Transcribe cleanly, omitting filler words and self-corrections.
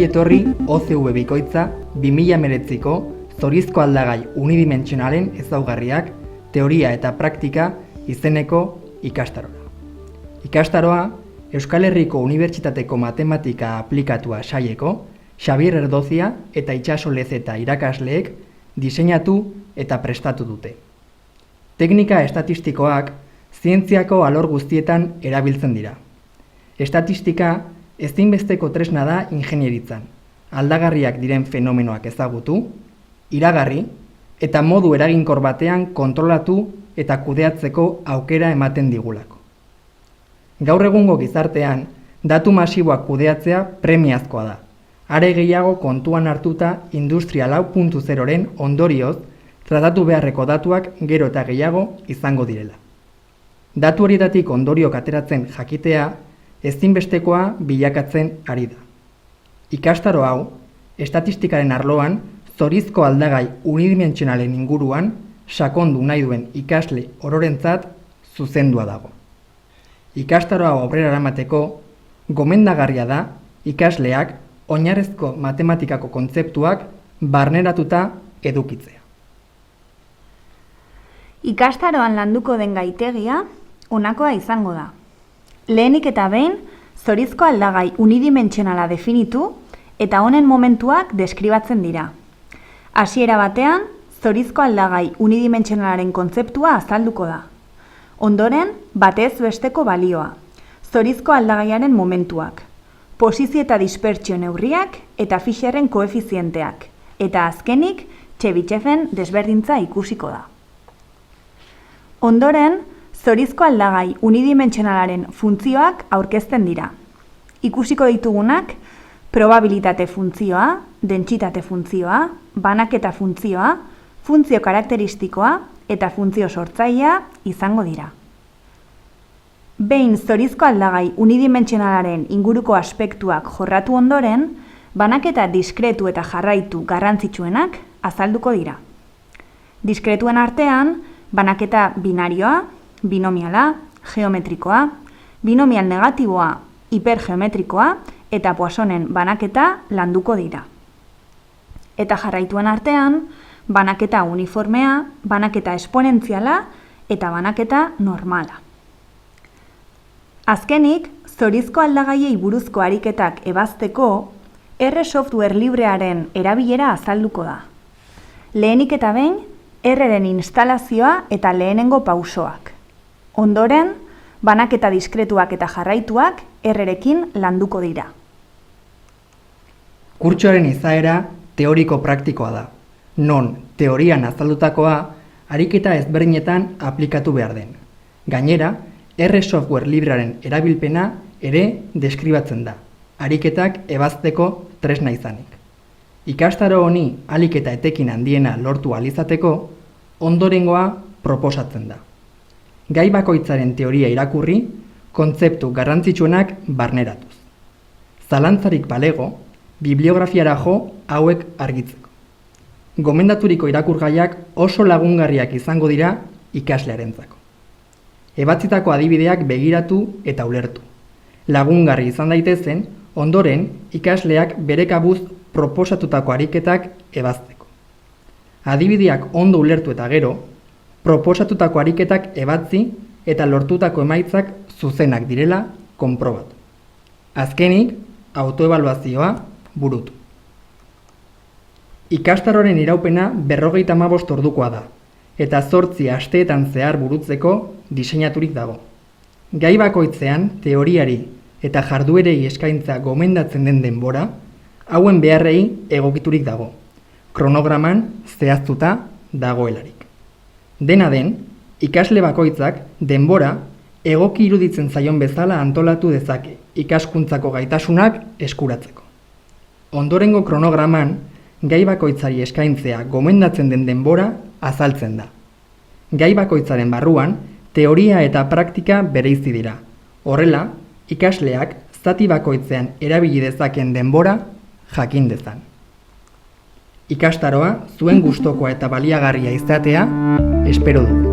etorri OCV bikoitza 2019ko zorizko aldagai unidimentsionalen ezaugarriak, teoria eta praktika izeneko ikastarora. Ikastaroa Euskal Herriko Unibertsitateko Matematika Aplikatua saileko Xabier Erdozia eta Itxaso Lezeta irakasleek diseinatu eta prestatu dute. Teknika estatistikoak zientziako alor guztietan erabiltzen dira. Estatistika ezinbesteko tresna da ingenieritzan, aldagarriak diren fenomenoak ezagutu, iragarri eta modu eraginkor batean kontrolatu eta kudeatzeko aukera ematen digulako. Gaur egungo gizartean, datu masiboak kudeatzea premiazkoa da. Are gehiago kontuan hartuta Industria 4.0-ren ondorioz tratatu beharreko datuak gero eta gehiago izango direla. Datu horietatik ondoriok ateratzen jakitea ezinbestekoa bilakatzen ari da. Ikastaro hau, estatistikaren arloan, zorizko aldagai unidimentsionalen inguruan sakondu nahi duen ikasle ororentzat zuzendua dago. Ikastaro hau aurrera eramateko, gomendagarria da ikasleak oinarrizko matematikako kontzeptuak barneratuta edukitzea. Ikastaroan landuko den gaitegia honakoa izango da. Lehenik eta behin, zorizko aldagai unidimentsionala definitu eta honen momentuak deskribatzen dira. Hasiera batean, zorizko aldagai unidimentsionalaren kontzeptua azalduko da. Ondoren, batez besteko balioa, zorizko aldagaiaren momentuak, posizio eta dispertsio neurriak eta Fisherren koefizienteak, eta azkenik, Chebysheven desberdintza ikusiko da. Ondoren, zorizko aldagai unidimentsionalaren funtzioak aurkezten dira. Ikusiko ditugunak, probabilitate funtzioa, dentsitate funtzioa, banaketa funtzioa, funtzio karakteristikoa eta funtzio sortzailea izango dira. Behin zorizko aldagai unidimentsionalaren inguruko aspektuak jorratu ondoren, banaketa diskretu eta jarraitu garrantzitsuenak azalduko dira. Diskretuen artean, banaketa binarioa, binomiala, geometrikoa, binomial negatiboa, hipergeometrikoa eta Poissonen banaketa landuko dira. Eta jarraituen artean, banaketa uniformea, banaketa esponentziala eta banaketa normala. Azkenik, zorizko aldagaiei buruzko ariketak ebazteko, R software librearen erabilera azalduko da. Lehenik eta behin, R-ren instalazioa eta lehenengo pausoak. Ondoren, banaketa diskretuak eta jarraituak R-rekin landuko dira. Kurtsoaren izaera teoriko praktikoa da, non teorian azaldutakoa ariketa ezberdinetan aplikatu behar den. Gainera, R software librearen erabilpena ere deskribatzen da, ariketak ebazteko tresna izanik. Ikastaro honi ahalik eta etekin handiena lortu ahal izateko, ondorengoa proposatzen da. Gai bakoitzaren teoria irakurri, kontzeptu garrantzitsuenak barneratuz. Zalantzarik balego, bibliografiara jo hauek argitzeko. Gomendaturiko irakurgaiak oso lagungarriak izango dira ikaslearentzako. Ebatzitako adibideak begiratu eta ulertu. Lagungarri izan daitezen, ondoren ikasleak bere kabuz proposatutako ariketak ebazteko. Adibideak ondo ulertu eta gero, proposatutako ariketak ebatzi eta lortutako emaitzak zuzenak direla konprobatu. Azkenik, autoebaluazioa burutu. Ikastaroren iraupena 55 ordukoa da, eta 8 asteetan zehar burutzeko diseinaturik dago. Gai bakoitzean teoriari eta jarduerei eskaintza gomendatzen den denbora, hauen beharrei egokiturik dago, kronograman zehaztuta dagoelarik. Dena den, ikasle bakoitzak denbora egoki iruditzen zaion bezala antolatu dezake ikaskuntzako gaitasunak eskuratzeko. Ondorengo kronograman, gai bakoitzari eskaintzea gomendatzen den denbora azaltzen da. Gai bakoitzaren barruan, teoria eta praktika bereizi dira. Horrela, ikasleak zati bakoitzean erabili dezaken denbora jakin dezan. Ikastaroa zuen gustokoa eta baliagarria izatea espero dugu.